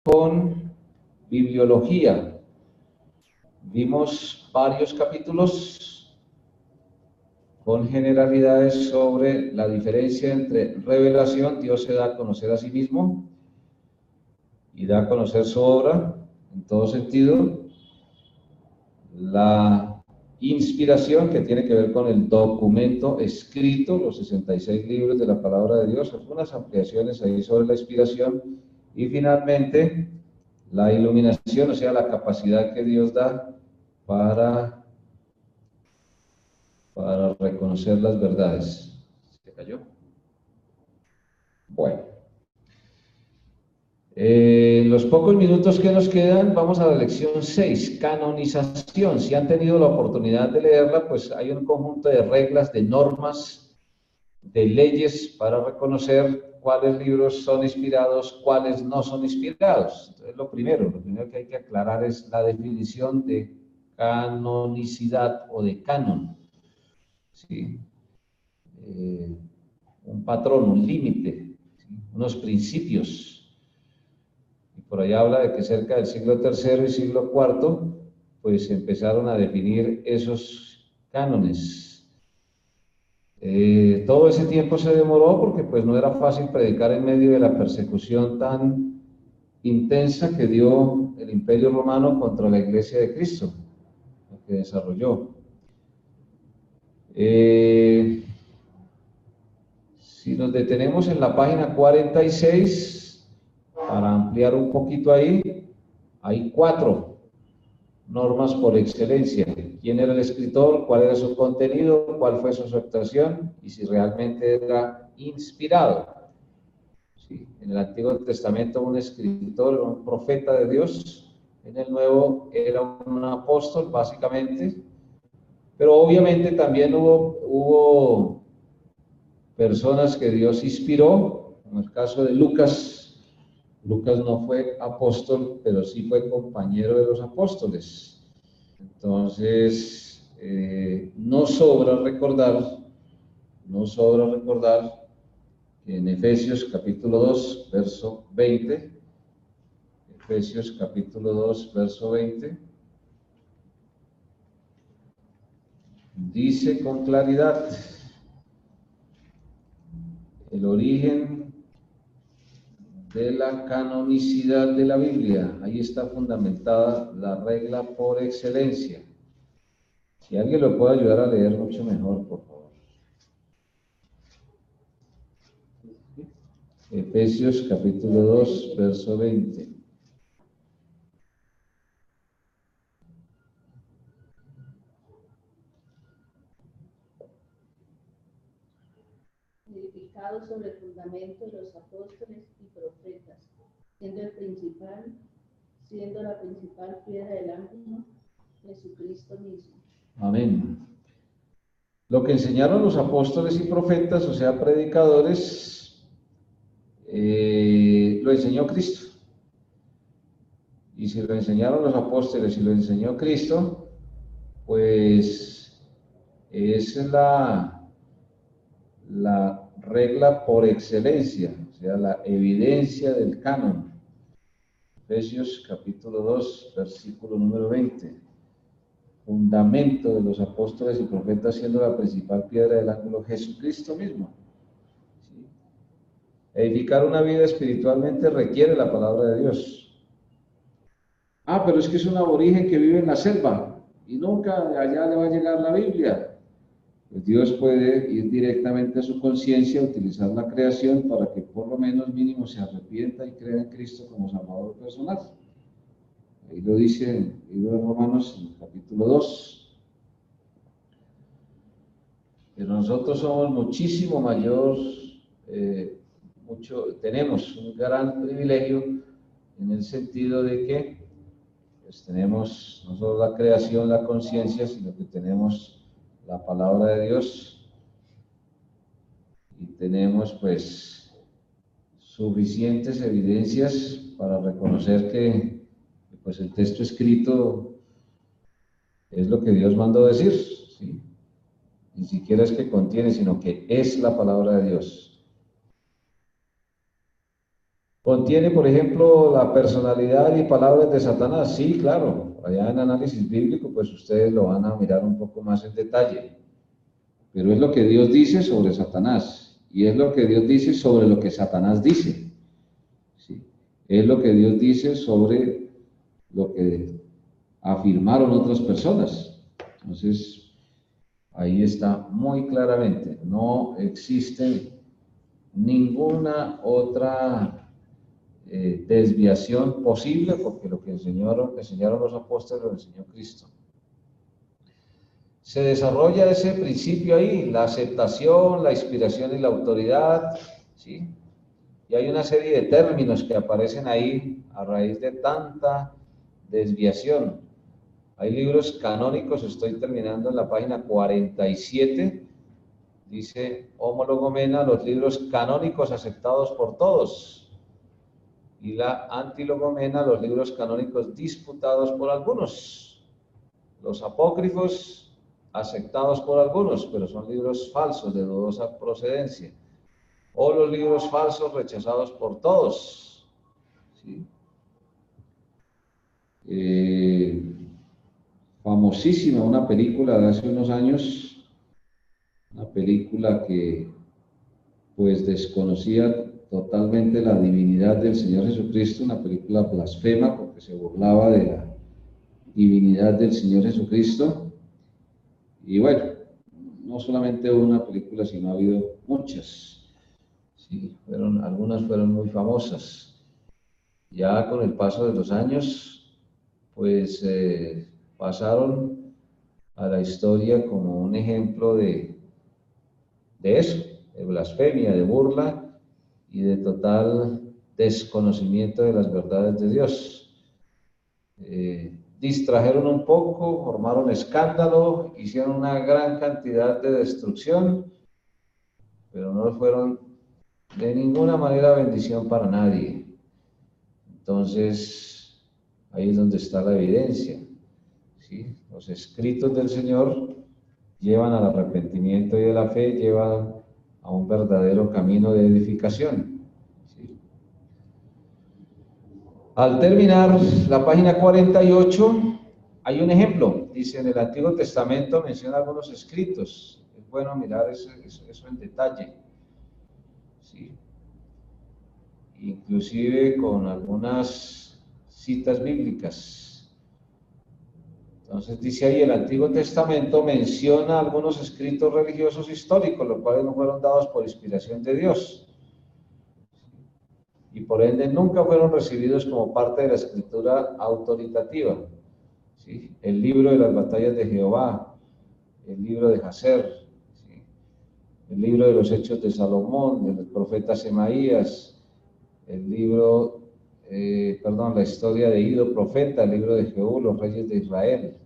con bibliología. Vimos varios capítulos con generalidades sobre la diferencia entre revelación, Dios se da a conocer a sí mismo y da a conocer su obra en todo sentido. La inspiración, que tiene que ver con el documento escrito, los 66 libros de la palabra de Dios, algunas ampliaciones ahí sobre la inspiración. Y finalmente, la iluminación, o sea, la capacidad que Dios da para reconocer las verdades. ¿Se cayó? Bueno. En los pocos minutos que nos quedan, vamos a la lección 6, canonización. Si han tenido la oportunidad de leerla, pues hay un conjunto de reglas, de normas, de leyes para reconocer cuáles libros son inspirados, cuáles no son inspirados. Entonces, lo primero que hay que aclarar es la definición de canonicidad o de canon. ¿Sí? Un patrón, un límite, ¿sí? Unos principios. Por allá habla de que cerca del siglo III y siglo IV, pues empezaron a definir esos cánones. Todo ese tiempo se demoró porque pues no era fácil predicar en medio de la persecución tan intensa que dio el Imperio Romano contra la Iglesia de Cristo, lo que desarrolló. Si nos detenemos en la página 46, para ampliar un poquito ahí, hay 4 normas por excelencia. ¿Quién era el escritor? ¿Cuál era su contenido? ¿Cuál fue su aceptación? Y si realmente era inspirado. Sí, en el Antiguo Testamento un escritor, un profeta de Dios. En el Nuevo era un apóstol, básicamente. Pero obviamente también hubo personas que Dios inspiró. En el caso de Lucas. Lucas no fue apóstol, pero sí fue compañero de los apóstoles. Entonces, no sobra recordar que en Efesios capítulo 2, verso 20, Efesios capítulo 2, verso 20, dice con claridad el origen de la canonicidad de la Biblia. Ahí está fundamentada la regla por excelencia. Si alguien lo puede ayudar a leer, mucho mejor, por favor. Efesios capítulo 2, verso 20. Edificado sobre el fundamento de los apóstoles y profetas, siendo la principal piedra del ángulo, Jesucristo mismo. Amén. Lo que enseñaron los apóstoles y profetas, o sea, predicadores, lo enseñó Cristo. Y si lo enseñaron los apóstoles y lo enseñó Cristo, pues es la regla por excelencia, o sea, la evidencia del canon. Efesios capítulo 2, versículo número 20. Fundamento de los apóstoles y profetas, siendo la principal piedra del ángulo Jesucristo mismo. ¿Sí? Edificar una vida espiritualmente requiere la palabra de Dios. Ah, pero es que es un aborigen que vive en la selva y nunca allá le va a llegar la Biblia. Pues Dios puede ir directamente a su conciencia, utilizar la creación para que por lo menos mínimo se arrepienta y crea en Cristo como Salvador personal. Ahí lo dice en el libro de Romanos, en el capítulo 2. Pero nosotros somos muchísimo mayor, tenemos un gran privilegio en el sentido de que pues, tenemos no solo la creación, la conciencia, sino que tenemos la palabra de Dios y tenemos pues suficientes evidencias para reconocer que pues el texto escrito es lo que Dios mandó decir, ¿sí? Ni siquiera es que contiene, sino que es la palabra de Dios. ¿Contiene, por ejemplo, la personalidad y palabras de Satanás? Sí, claro. Allá en análisis bíblico, pues ustedes lo van a mirar un poco más en detalle. Pero es lo que Dios dice sobre Satanás. Y es lo que Dios dice sobre lo que Satanás dice. ¿Sí? Es lo que Dios dice sobre lo que afirmaron otras personas. Entonces, ahí está muy claramente. No existe ninguna otra desviación posible, porque lo que enseñaron los apóstoles lo enseñó Cristo. Se desarrolla ese principio ahí, la aceptación, la inspiración y la autoridad, ¿sí? Y hay una serie de términos que aparecen ahí a raíz de tanta desviación. Hay libros canónicos, estoy terminando en la página 47, dice homologomena, los libros canónicos aceptados por todos. Y la antilogomena, los libros canónicos disputados por algunos. Los apócrifos, aceptados por algunos, pero son libros falsos, de dudosa procedencia. O los libros falsos rechazados por todos. ¿Sí? Famosísima una película de hace unos años, una película que pues desconocía totalmente la divinidad del Señor Jesucristo, una película blasfema porque se burlaba de la divinidad del Señor Jesucristo. Y bueno, no solamente una película, sino ha habido muchas. Sí, algunas fueron muy famosas. Ya con el paso de los años, pues pasaron a la historia como un ejemplo de eso, de blasfemia, de burla y de total desconocimiento de las verdades de Dios. Distrajeron un poco, formaron escándalo, hicieron una gran cantidad de destrucción, pero no fueron de ninguna manera bendición para nadie. Entonces, ahí es donde está la evidencia. ¿Sí? Los escritos del Señor llevan al arrepentimiento y a la fe, llevan a un verdadero camino de edificación. ¿Sí? Al terminar la página 48, hay un ejemplo. Dice, en el Antiguo Testamento menciona algunos escritos. Es bueno mirar eso en detalle. ¿Sí? Inclusive con algunas citas bíblicas. Entonces dice ahí, el Antiguo Testamento menciona algunos escritos religiosos históricos, los cuales no fueron dados por inspiración de Dios. Y por ende nunca fueron recibidos como parte de la escritura autoritativa. ¿Sí? El libro de las batallas de Jehová, el libro de Jacer, ¿sí? El libro de los Hechos de Salomón, del profeta Semaías, el libro, la historia de Ido, profeta, el libro de Jehú, los reyes de Israel.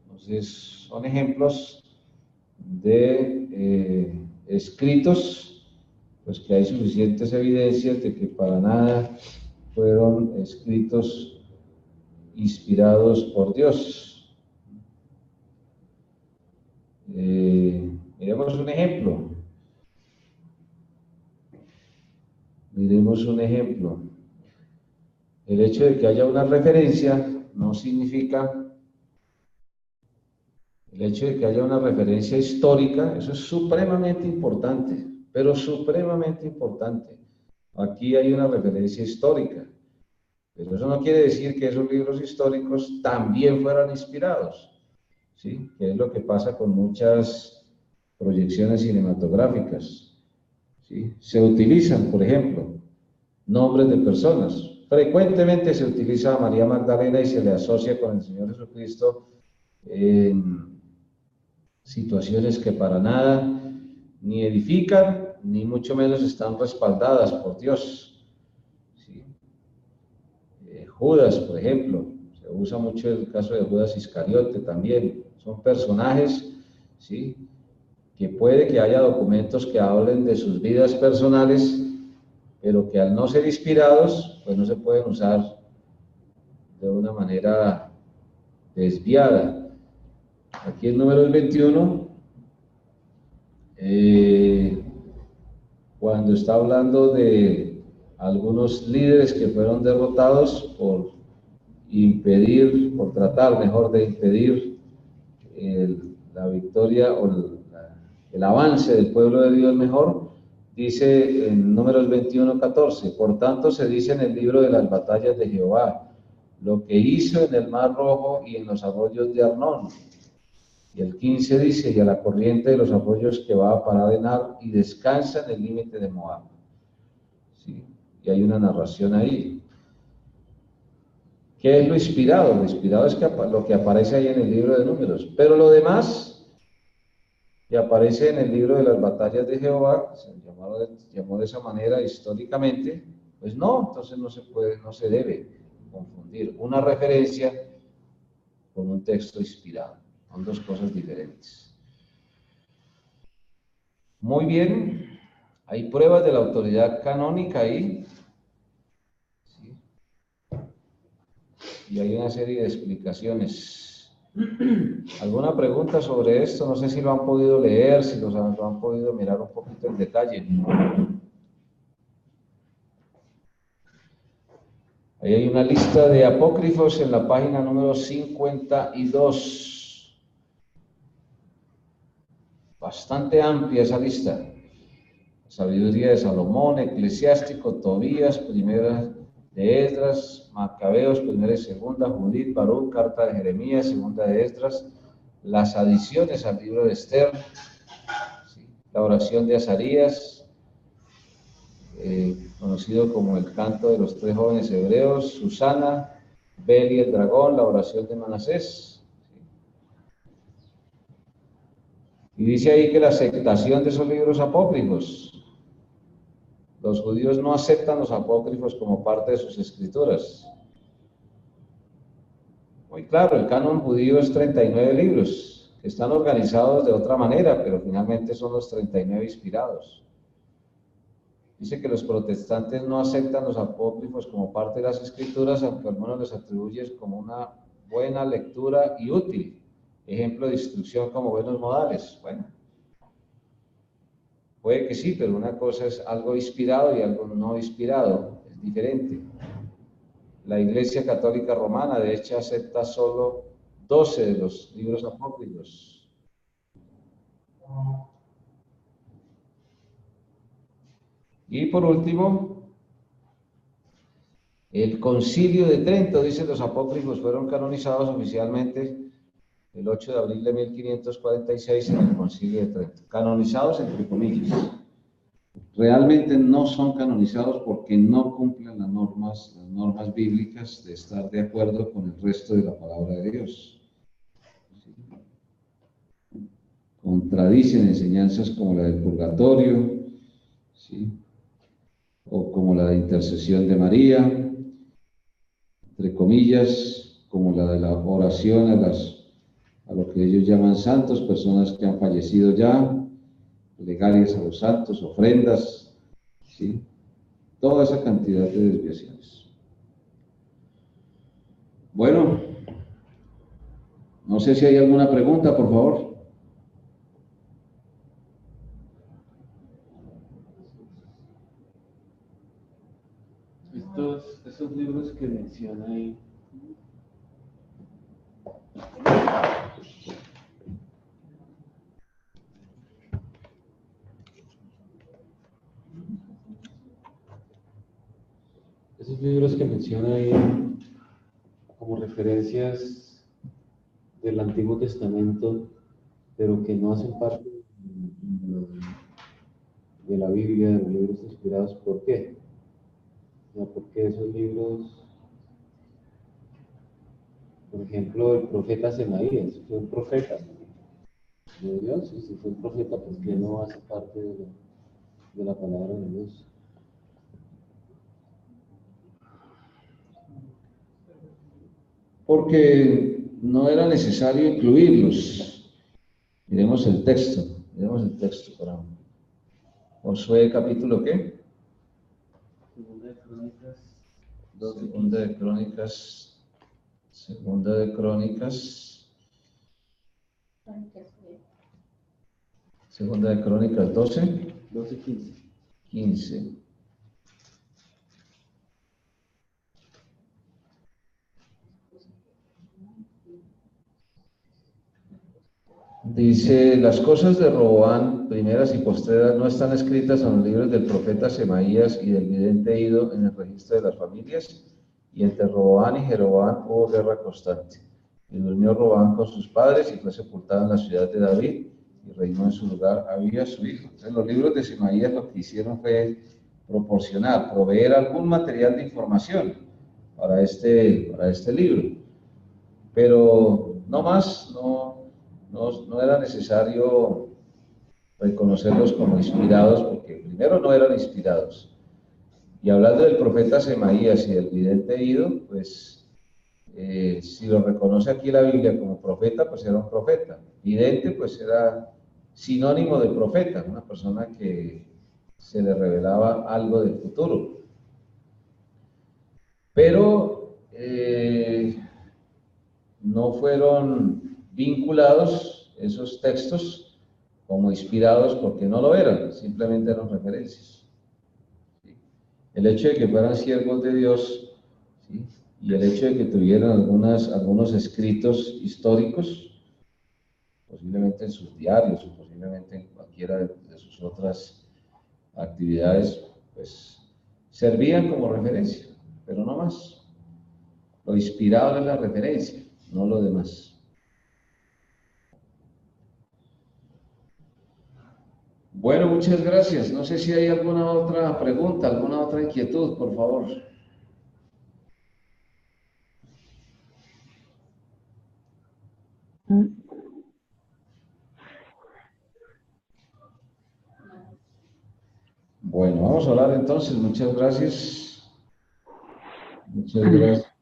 Entonces, son ejemplos de escritos, pues que hay suficientes evidencias de que para nada fueron escritos inspirados por Dios. Miremos un ejemplo. Miremos un ejemplo. El hecho de que haya una referencia no significa... El hecho de que haya una referencia histórica, eso es supremamente importante, pero supremamente importante. Aquí hay una referencia histórica, pero eso no quiere decir que esos libros históricos también fueran inspirados, ¿sí? Que es lo que pasa con muchas proyecciones cinematográficas, ¿sí? Se utilizan, por ejemplo, nombres de personas. Frecuentemente se utiliza a María Magdalena y se le asocia con el Señor Jesucristo en situaciones que para nada ni edifican, ni mucho menos están respaldadas por Dios. ¿Sí? Judas, por ejemplo, se usa mucho el caso de Judas Iscariote también. Son personajes, ¿sí? Que puede que haya documentos que hablen de sus vidas personales, pero que al no ser inspirados, pues no se pueden usar de una manera desviada. Aquí en Números 21, cuando está hablando de algunos líderes que fueron derrotados por impedir, por tratar mejor de impedir la victoria o el avance del pueblo de Dios mejor. Dice en Números 21:14, por tanto se dice en el libro de las batallas de Jehová, lo que hizo en el Mar Rojo y en los arroyos de Arnón. Y el 15 dice, y a la corriente de los arroyos que va a parar en Ar y descansa en el límite de Moab. ¿Sí? Y hay una narración ahí. ¿Qué es lo inspirado? Lo inspirado es lo que aparece ahí en el libro de Números. Pero lo demás, que aparece en el libro de las batallas de Jehová, se llamó de esa manera históricamente, pues no, entonces no se debe confundir una referencia con un texto inspirado. Son dos cosas diferentes. Muy bien, hay pruebas de la autoridad canónica ahí. ¿Sí? Y hay una serie de explicaciones. ¿Alguna pregunta sobre esto? No sé si lo han podido leer, si lo han podido mirar un poquito en detalle. Ahí hay una lista de apócrifos en la página número 52. Bastante amplia esa lista. Sabiduría de Salomón, Eclesiástico, Tobías, Primera de Esdras, Macabeos, Primera y Segunda, Judith, Baruch, Carta de Jeremías, Segunda de Esdras, las adiciones al libro de Esther, ¿sí? La oración de Azarías, conocido como el canto de los tres jóvenes hebreos, Susana, Bel y el dragón, la oración de Manasés. Y dice ahí que la aceptación de esos libros apócrifos, los judíos no aceptan los apócrifos como parte de sus escrituras. Muy claro, el canon judío es 39 libros, que están organizados de otra manera, pero finalmente son los 39 inspirados. Dice que los protestantes no aceptan los apócrifos como parte de las escrituras, aunque algunos les atribuyen como una buena lectura y útil, ejemplo de instrucción como buenos modales. Bueno, puede que sí, pero una cosa es algo inspirado y algo no inspirado, es diferente. La Iglesia Católica Romana, de hecho, acepta solo 12 de los libros apócrifos. Y por último, el Concilio de Trento, dice, los apócrifos fueron canonizados oficialmente el 8 de abril de 1546 en el Concilio de Trento. Canonizados entre comillas. Realmente no son canonizados porque no cumplen las normas bíblicas de estar de acuerdo con el resto de la palabra de Dios. Contradicen enseñanzas como la del purgatorio, ¿sí? O como la de intercesión de María, entre comillas, como la de la oración a lo que ellos llaman santos, personas que han fallecido ya, plegarias a los santos, ofrendas, ¿sí? Toda esa cantidad de desviaciones. Bueno, no sé si hay alguna pregunta, por favor. Esos libros que menciona ahí, como referencias del Antiguo Testamento, pero que no hacen parte de la Biblia, de los libros inspirados, ¿por qué? Porque esos libros, por ejemplo, el profeta Semaías fue un profeta de Dios, y si fue un profeta, ¿por qué no hace parte de la palabra de Dios? Porque no era necesario incluirlos. Miremos el texto para Josué capítulo ¿qué? Segunda de Crónicas 12, 12:15. 15. Dice, las cosas de Roboán, primeras y postreras, no están escritas en los libros del profeta Semaías y del vidente Ido en el registro de las familias, y entre Roboán y Jeroboam hubo guerra constante. Y durmió Roboán con sus padres y fue sepultado en la ciudad de David, y reinó en su lugar Abías su hijo. Entonces los libros de Semaías lo que hicieron fue proveer algún material de información para este libro, pero no más, no era necesario reconocerlos como inspirados, porque primero no eran inspirados. Y hablando del profeta Semaías y del vidente Ido, pues si lo reconoce aquí la Biblia como profeta, pues era un profeta. Vidente, pues era sinónimo de profeta, una persona que se le revelaba algo del futuro. Pero no fueron vinculados esos textos como inspirados porque no lo eran, simplemente eran referencias. ¿Sí? El hecho de que fueran siervos de Dios, ¿sí? Y el hecho de que tuvieran algunos escritos históricos, posiblemente en sus diarios o posiblemente en cualquiera de sus otras actividades, pues servían como referencia, pero no más. Lo inspirado es la referencia, no lo demás. Bueno, muchas gracias. No sé si hay alguna otra pregunta, alguna otra inquietud, por favor. Bueno, vamos a hablar entonces. Muchas gracias. Muchas gracias.